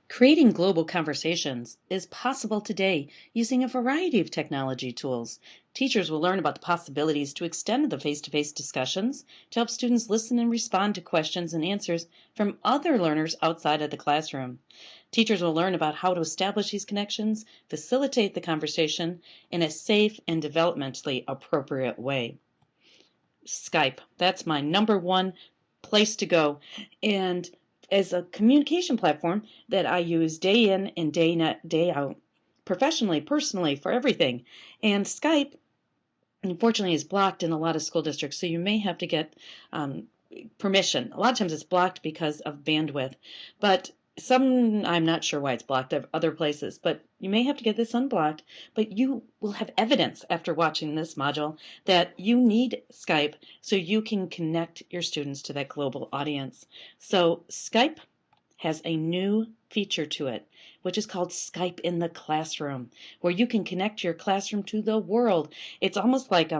Creating global conversations is possible today using a variety of technology tools. Teachers will learn about the possibilities to extend the face to face discussions to help students listen and respond to questions and answers from other learners outside of the classroom. Teachers will learn about how to establish these connections, facilitate the conversation in a safe and developmentally appropriate way. Skype, that's my number one place to go. And as a communication platform that I use day in and day out, professionally, personally, for everything. And Skype, unfortunately, is blocked in a lot of school districts, so you may have to get permission. A lot of times it's blocked because of bandwidth, but I'm not sure why it's blocked of other places, but you may have to get this unblocked, but you will have evidence after watching this module that you need Skype so you can connect your students to that global audience. So Skype has a new feature to it, which is called Skype in the Classroom, where you can connect your classroom to the world. It's almost like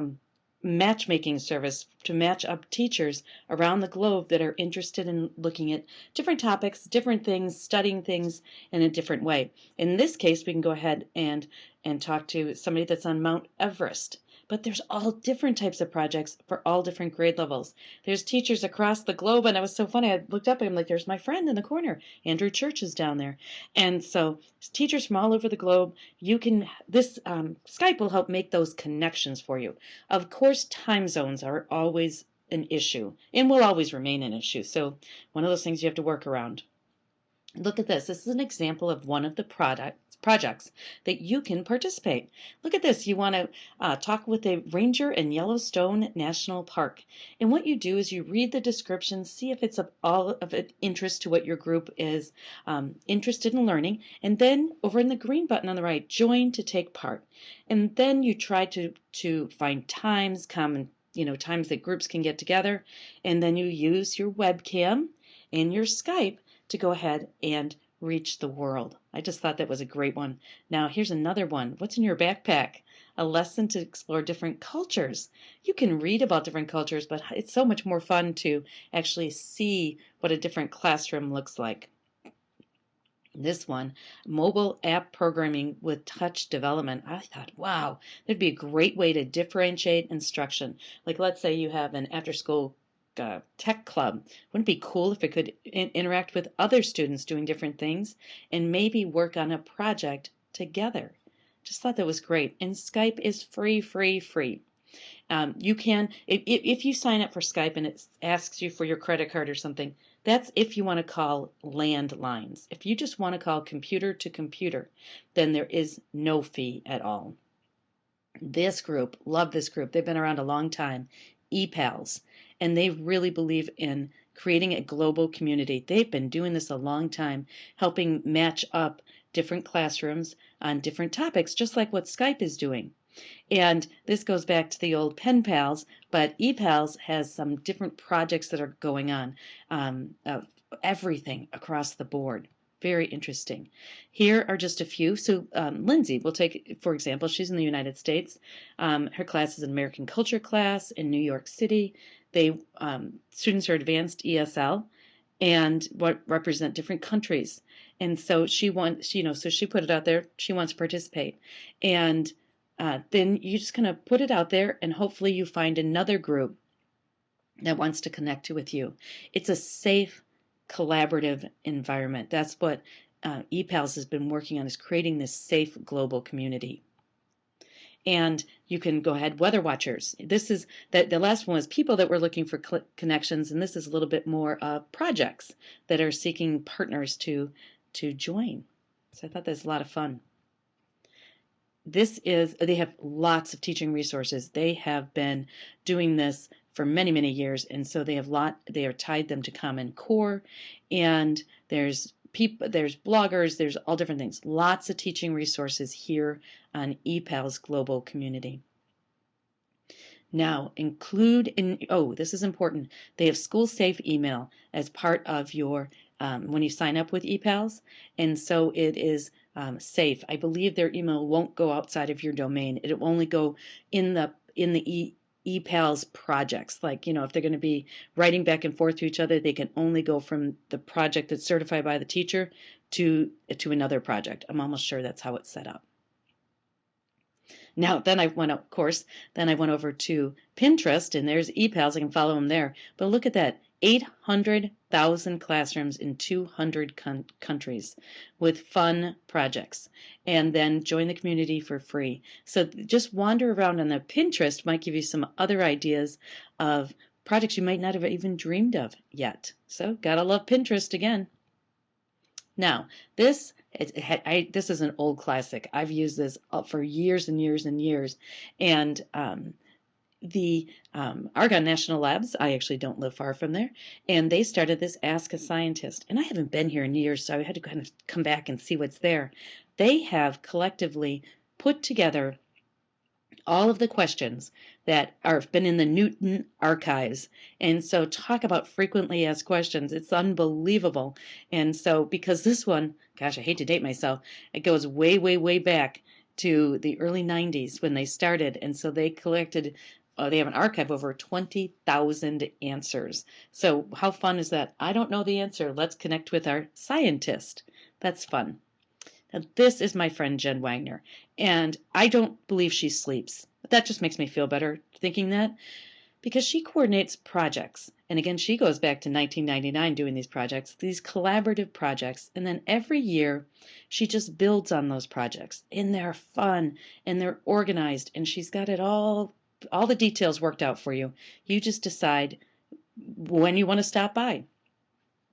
matchmaking service to match up teachers around the globe that are interested in looking at different topics, different things, studying things in a different way. In this case, we can go ahead and talk to somebody that's on Mount Everest. But there's all different types of projects for all different grade levels. There's teachers across the globe, and it was so funny. I looked up and I'm like, there's my friend in the corner. Andrew Church is down there. And so teachers from all over the globe, this Skype will help make those connections for you. Of course, time zones are always an issue and will always remain an issue. So one of those things you have to work around. Look at this. This is an example of one of the projects that you can participate. Look at this. You want to talk with a ranger in Yellowstone National Park. And what you do is you read the description, see if it's of all of interest to what your group is interested in learning. And then over in the green button on the right, join to take part. And then you try to find times, times that groups can get together. And then you use your webcam and your Skype to go ahead and reach the world. I just thought that was a great one. Now, here's another one. What's in your backpack? A lesson to explore different cultures. You can read about different cultures, but it's so much more fun to actually see what a different classroom looks like. This one, mobile app programming with touch development. I thought, wow, that'd be a great way to differentiate instruction. Like, let's say you have an after-school tech club. Wouldn't it be cool if it could interact with other students doing different things and maybe work on a project together? Just thought that was great. And Skype is free, free, free. You can, if you sign up for Skype and it asks you for your credit card or something, that's if you want to call landlines. If you just want to call computer to computer, then there is no fee at all. This group, love this group. They've been around a long time. ePals, and they really believe in creating a global community. They've been doing this a long time, helping match up different classrooms on different topics, just like what Skype is doing. And this goes back to the old pen pals, but ePals has some different projects that are going on, everything across the board. Very interesting. Here are just a few. So Lindsay, we'll take, for example, she's in the United States. Her class is an American culture class in New York City. Students are advanced ESL and what represent different countries. And so she put it out there. She wants to participate. And then you just kind of put it out there and hopefully you find another group that wants to connect with you. It's a safe, collaborative environment. That's what ePals has been working on, is creating this safe global community. And you can go ahead, weather watchers. This is the last one was people that were looking for connections, and this is a little bit more projects that are seeking partners to join. So I thought that's a lot of fun. They have lots of teaching resources. They have been doing this for many, many years, and so they are tied them to Common Core, and there's bloggers, there's all different things. Lots of teaching resources here on ePals Global Community. Now, this is important. They have school safe email as part of your when you sign up with ePals, and so it is safe. I believe their email won't go outside of your domain. It will only go in the ePals projects. Like, if they're going to be writing back and forth to each other, they can only go from the project that's certified by the teacher to another project. I'm almost sure that's how it's set up. Now, then I went, of course, then I went over to Pinterest, and there's ePals. I can follow them there. But look at that, 800,000 classrooms in 200 countries with fun projects. And then join the community for free. So just wander around on the Pinterest might give you some other ideas of projects you might not have even dreamed of yet. So gotta love Pinterest again. Now, this is an old classic. I've used this for years and years and years. And the Argonne National Labs, I actually don't live far from there, and they started this Ask a Scientist. And I haven't been here in years, so I had to kind of come back and see what's there. They have collectively put together all of the questions that have been in the Newton archives. And so talk about frequently asked questions. It's unbelievable. And so because this one, gosh, I hate to date myself, it goes way, way, way back to the early 90s when they started. And so they collected, they have an archive of over 20,000 answers. So how fun is that? I don't know the answer. Let's connect with our scientist. That's fun. Now, this is my friend Jen Wagner, and I don't believe she sleeps. But that just makes me feel better thinking that, because she coordinates projects. And again, she goes back to 1999 doing these projects, these collaborative projects. And then every year, she just builds on those projects. And they're fun, and they're organized, and she's got it all the details worked out for you. You just decide when you want to stop by.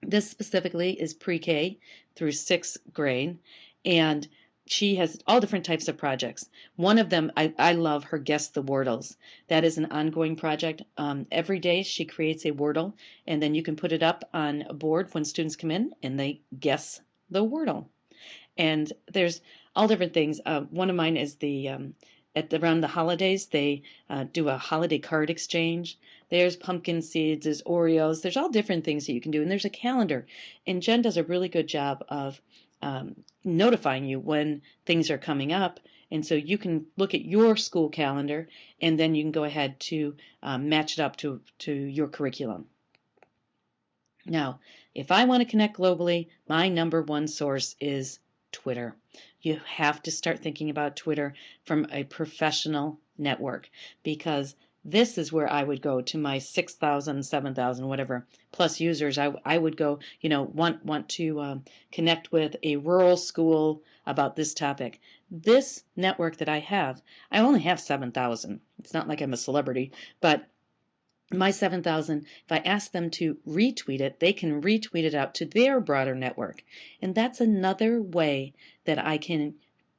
This specifically is pre-K through 6th grade. And she has all different types of projects. One of them, I love her Guess the Wordles. That is an ongoing project. Every day she creates a Wordle, and then you can put it up on a board when students come in and they guess the Wordle. And there's all different things. One of mine is around the holidays, they do a holiday card exchange. There's pumpkin seeds, there's Oreos, there's all different things that you can do. And there's a calendar. And Jen does a really good job of notifying you when things are coming up. And so you can look at your school calendar, and then you can go ahead to match it up to your curriculum. Now, if I want to connect globally, my number one source is Twitter. You have to start thinking about Twitter from a professional network, because this is where I would go to my 6,000, 7,000, whatever plus users. I would go, want to connect with a rural school about this topic. This network that I have, I only have 7,000. It's not like I'm a celebrity, but my 7,000, if I ask them to retweet it, they can retweet it out to their broader network. And that's another way that I can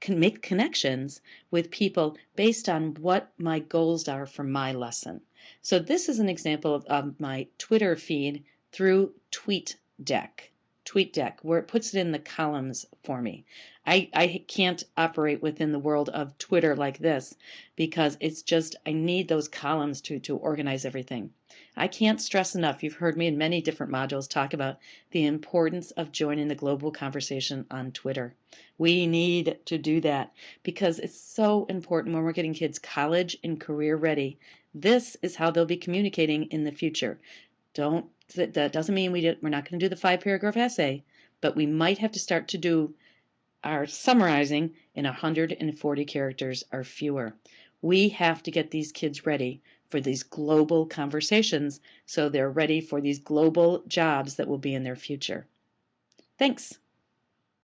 make connections with people based on what my goals are for my lesson. So this is an example of my Twitter feed through TweetDeck, where it puts it in the columns for me. I can't operate within the world of Twitter like this, because it's just, I need those columns to organize everything. I can't stress enough, you've heard me in many different modules talk about the importance of joining the global conversation on Twitter. We need to do that because it's so important when we're getting kids college and career ready. This is how they'll be communicating in the future. That doesn't mean we're not going to do the 5-paragraph essay, but we might have to start to do our summarizing in 140 characters or fewer. We have to get these kids ready for these global conversations so they're ready for these global jobs that will be in their future. Thanks.